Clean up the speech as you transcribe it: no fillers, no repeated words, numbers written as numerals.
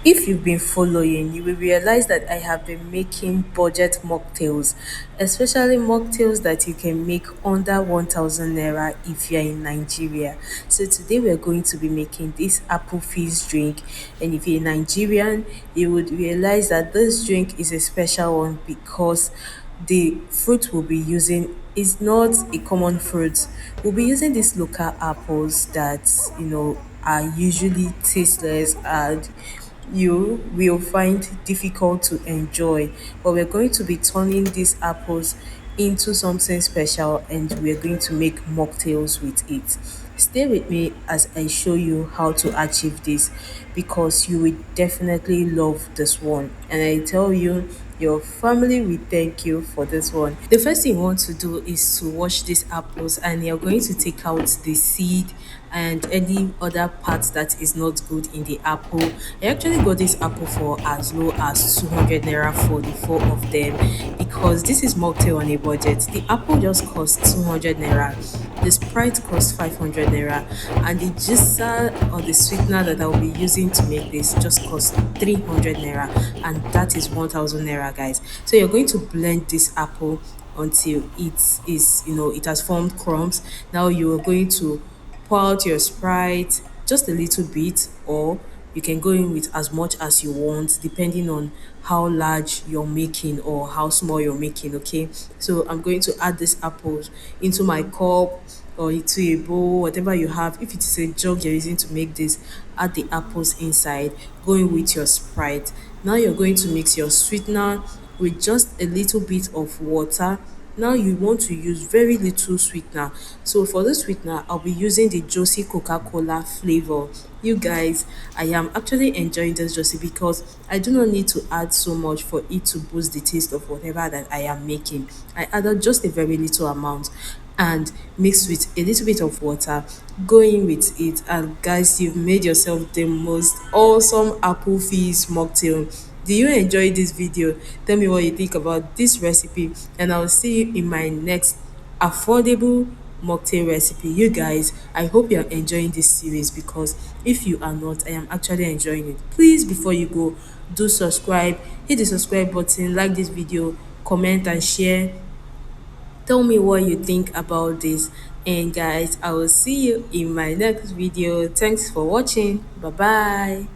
If you've been following, you will realize that I have been making budget mocktails, especially mocktails that you can make under 1000 naira if you're in Nigeria. So today we're going to be making this apple fizz drink, and if you're Nigerian, you would realize that this drink is a special one because the fruit we'll be using is not a common fruit. We'll be using these local apples that are usually tasteless and you will find difficult to enjoy. But we're going to be turning these apples into something special and we're going to make mocktails with it. Stay with me as I show you how to achieve this because you will definitely love this one. And I tell you, your family will thank you for this one. The first thing you want to do is to wash these apples and you're going to take out the seed and any other part that is not good in the apple. I actually got this apple for as low as 200 naira for the four of them because this is mocktail on a budget. The apple just costs 200 naira. The Sprite costs 500 naira and the juicer or the sweetener that I will be using to make this just costs 300 naira, and that is 1000 naira, guys. So you're going to blend this apple until it has formed crumbs. Now you are going to pour out your Sprite just a little bit, or you can go in with as much as you want depending on how large you're making or how small you're making. Okay, so I'm going to add these apples into my cup or into a bowl, whatever you have. If it is a jug you're using to make this, add the apples inside, go in with your Sprite. Now you're going to mix your sweetener with just a little bit of water. Now you want to use very little sweetener. So for the sweetener, I'll be using the Josie Coca-Cola flavor. You guys, I am actually enjoying this Josie because I do not need to add so much for it to boost the taste of whatever that I am making. I added just a very little amount and mix with a little bit of water, go in with it, and guys, you've made yourself the most awesome apple fizz mocktail. Do you enjoy this video? Tell me what you think about this recipe and I'll see you in my next affordable mocktail recipe. You guys, I hope you're enjoying this series because if you are not, I am actually enjoying it. Please, before you go, do subscribe, hit the subscribe button, like this video, comment and share. Tell me what you think about this. And guys, I will see you in my next video. Thanks for watching. Bye bye.